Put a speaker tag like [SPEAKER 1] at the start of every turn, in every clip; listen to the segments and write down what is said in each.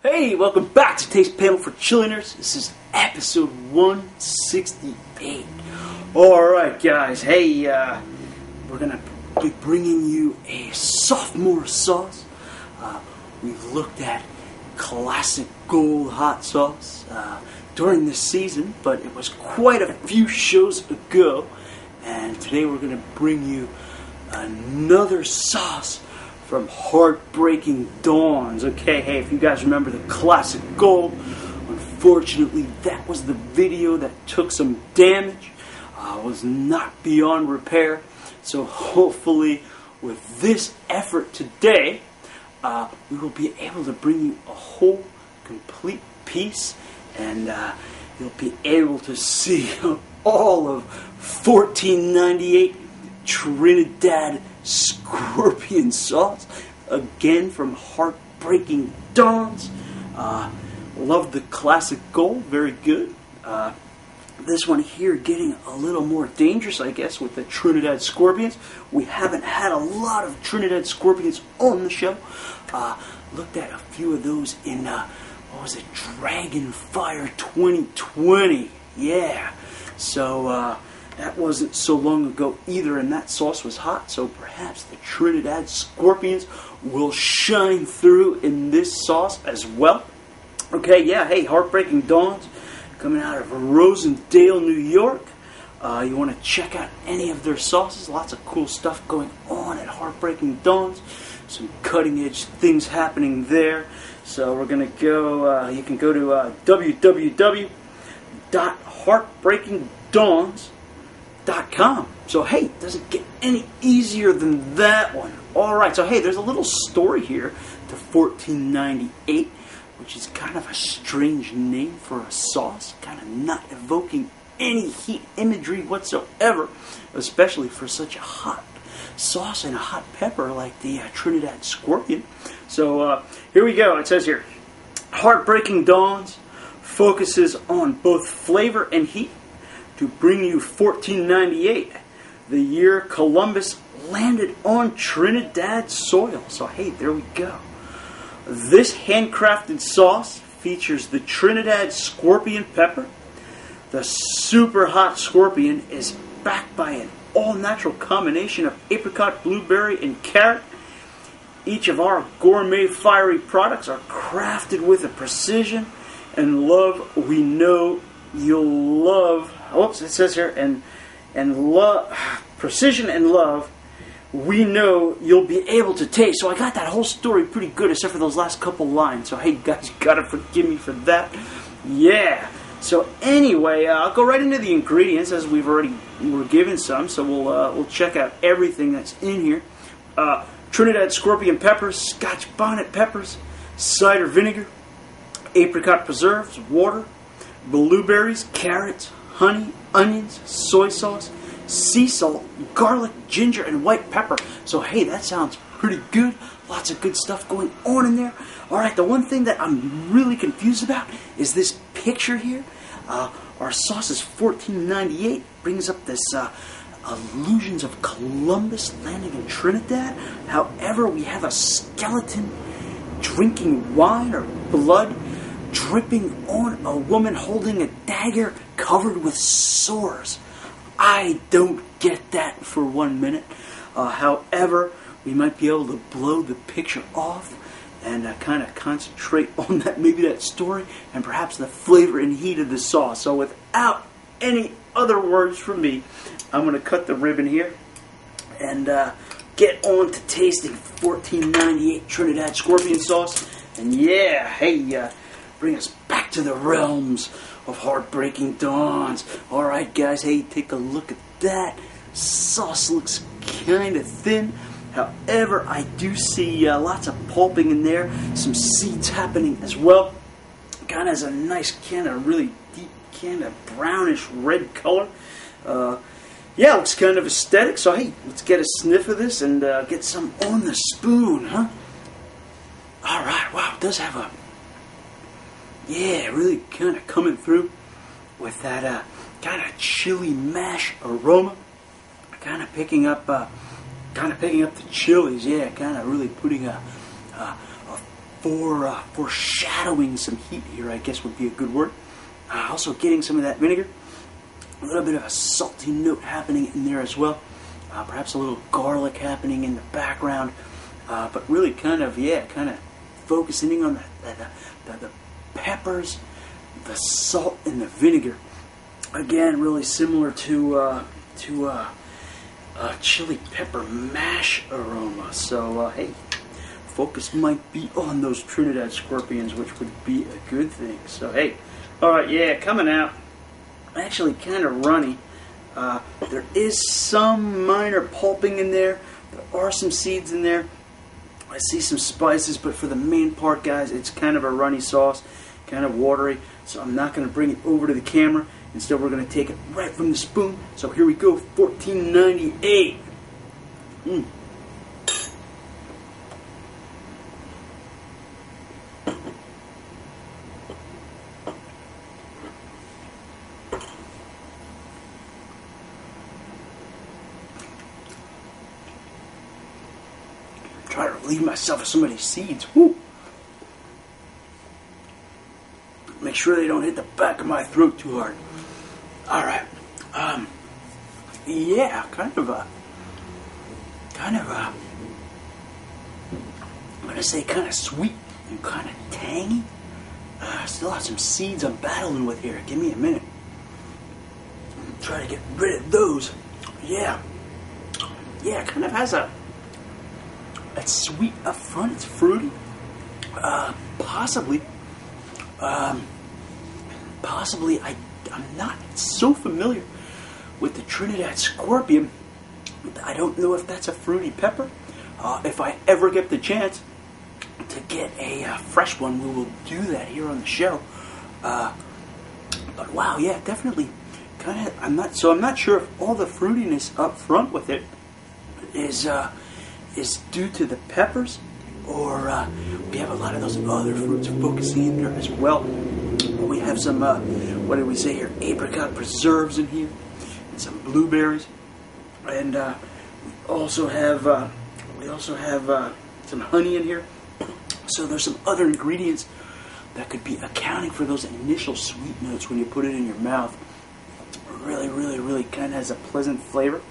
[SPEAKER 1] Hey, welcome back to Taste Panel for Chillionaires. This is episode 168. Alright guys, hey, we're going to be bringing you a sophomore sauce. We've looked at classic gold hot sauce during this season, but it was quite a few shows ago. And today we're going to bring you another sauce from Heartbreaking Dawns. Okay, hey, if you guys remember the classic gold, unfortunately that was the video that took some damage, was not beyond repair. So hopefully with this effort today, we will be able to bring you a whole complete piece, and you'll be able to see all of 1498 Trinidad Scorpion sauce, again from Heartbreaking Dawns. Love the classic gold, very good. This one here getting a little more dangerous, I guess, with the Trinidad Scorpions. We haven't had a lot of Trinidad Scorpions on the show. Looked at a few of those in, what was it, Dragonfire 2020. Yeah. So, that wasn't so long ago either, and that sauce was hot, so perhaps the Trinidad Scorpions will shine through in this sauce as well. Okay, yeah, hey, Heartbreaking Dawns, coming out of Rosendale, New York. You want to check out any of their sauces, lots of cool stuff going on at Heartbreaking Dawns. Some cutting-edge things happening there. So we're going to go, you can go to www.heartbreakingdawns.com. So hey, it doesn't get any easier than that one. Alright, so hey, there's a little story here to 1498, which is kind of a strange name for a sauce, kind of not evoking any heat imagery whatsoever, especially for such a hot sauce and a hot pepper like the Trinidad Scorpion. So here we go. It says here, Heartbreaking Dawns focuses on both flavor and heat to bring you 1498, the year Columbus landed on Trinidad soil. So hey, there we go. This handcrafted sauce features the Trinidad Scorpion pepper. The super hot Scorpion is backed by an all-natural combination of apricot, blueberry, and carrot. Each of our gourmet fiery products are crafted with a precision and love we know you'll love. Oops, it says here, and love, precision and love we know you'll be able to taste. So I got that whole story pretty good, except for those last couple lines. So hey, guys, you gotta forgive me for that. Yeah. So anyway, I'll go right into the ingredients, as we're given some. So we'll check out everything that's in here. Trinidad Scorpion peppers, Scotch bonnet peppers, cider vinegar, apricot preserves, water, blueberries, carrots, honey, onions, soy sauce, sea salt, garlic, ginger, and white pepper. So hey, that sounds pretty good. Lots of good stuff going on in there. Alright, the one thing that I'm really confused about is this picture here. Our sauce is 1498. Brings up this illusions of Columbus landing in Trinidad. However, we have a skeleton drinking wine or blood, dripping on a woman holding a dagger covered with sores. I don't get that for 1 minute. However, we might be able to blow the picture off and kind of concentrate on that, maybe that story, and perhaps the flavor and heat of the sauce. So without any other words from me, I'm going to cut the ribbon here and get on to tasting 1498 Trinidad Scorpion sauce. And yeah, hey, bring us back to the realms of Heartbreaking Dawns. Alright guys, hey, take a look at that. Sauce looks kind of thin. However, I do see lots of pulping in there. Some seeds happening as well. Kind of has a nice kind of really deep kind of brownish red color. Yeah, looks kind of aesthetic. So hey, let's get a sniff of this and get some on the spoon, huh? Alright, wow, it does have a... Yeah, really kind of coming through with that kind of chili mash aroma. Kind of picking up the chilies. Yeah, kind of really putting a foreshadowing some heat here, I guess would be a good word. Also getting some of that vinegar. A little bit of a salty note happening in there as well. Perhaps a little garlic happening in the background. But really kind of focusing on the peppers, the salt, and the vinegar. Again, really similar to chili pepper mash aroma. So, hey, focus might be on those Trinidad scorpions, which would be a good thing. So, hey, alright, yeah, coming out. Actually kind of runny. There is some minor pulping in there. There are some seeds in there. I see some spices, but for the main part, guys, it's kind of a runny sauce, kind of watery. So I'm not going to bring it over to the camera. Instead, we're going to take it right from the spoon. So here we go, 1498. Try to relieve myself of some of these seeds. Woo. Make sure they don't hit the back of my throat too hard. Alright. Yeah, kind of a I'm gonna say kind of sweet and kind of tangy. Still have some seeds I'm battling with here. Give me a minute. Try to get rid of those. Yeah, kind of has it's sweet up front. It's fruity. Possibly. I'm not so familiar with the Trinidad scorpion. I don't know if that's a fruity pepper. If I ever get the chance to get a fresh one, we will do that here on the show. But wow, yeah, definitely. I'm not sure if all the fruitiness up front with it is due to the peppers, or we have a lot of those other fruits focusing in there as well. We have some, what did we say here? Apricot preserves in here, and some blueberries, and we also have some honey in here. So there's some other ingredients that could be accounting for those initial sweet notes when you put it in your mouth. Really kind of has a pleasant flavor.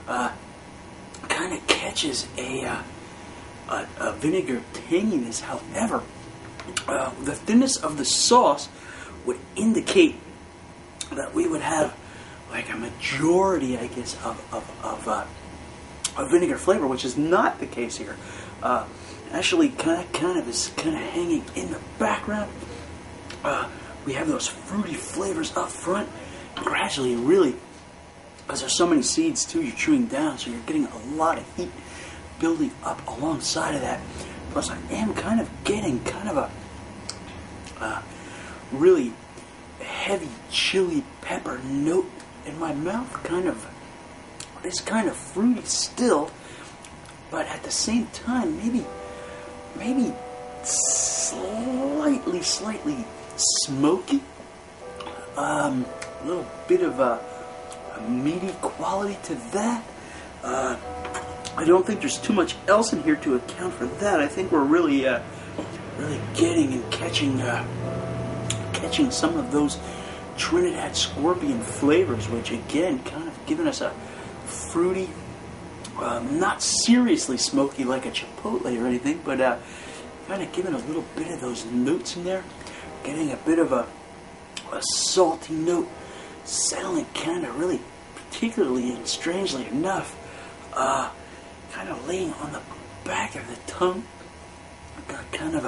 [SPEAKER 1] Kind of catches a vinegar tanginess. However, the thinness of the sauce would indicate that we would have like a majority, I guess, of vinegar flavor, which is not the case here. Actually, kind of is kind of hanging in the background. We have those fruity flavors up front. Gradually, really, because there's so many seeds too, you're chewing down, so you're getting a lot of heat building up alongside of that. Plus, I am kind of getting kind of a really heavy chili pepper note in my mouth. It's kind of fruity still, but at the same time, maybe slightly smoky. A little bit of a meaty quality to that. I don't think there's too much else in here to account for that. I think we're really getting and catching some of those Trinidad scorpion flavors, which again kind of giving us a fruity, not seriously smoky like a chipotle or anything, but kind of giving a little bit of those notes in there, getting a bit of a salty note, settling kind of really particularly and strangely enough, kind of laying on the back of the tongue. Got kind of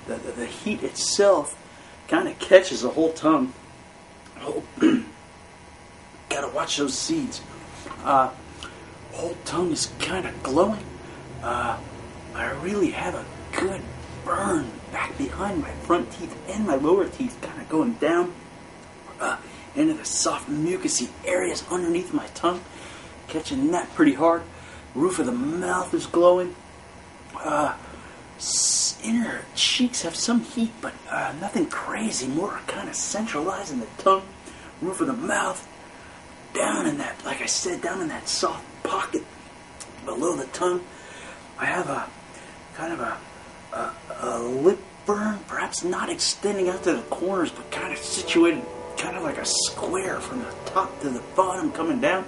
[SPEAKER 1] the heat itself kind of catches the whole tongue. Oh, gotta watch those seeds. Whole tongue is kind of glowing. I really have a good burn back behind my front teeth and my lower teeth, kind of going down into the soft mucousy areas underneath my tongue, catching that pretty hard. Roof of the mouth is glowing. Inner cheeks have some heat, but nothing crazy. More kind of centralizing the tongue. Roof of the mouth, down in that, like I said, down in that soft pocket below the tongue. I have a kind of a A lip burn, perhaps not extending out to the corners, but kind of situated, kind of like a square from the top to the bottom coming down.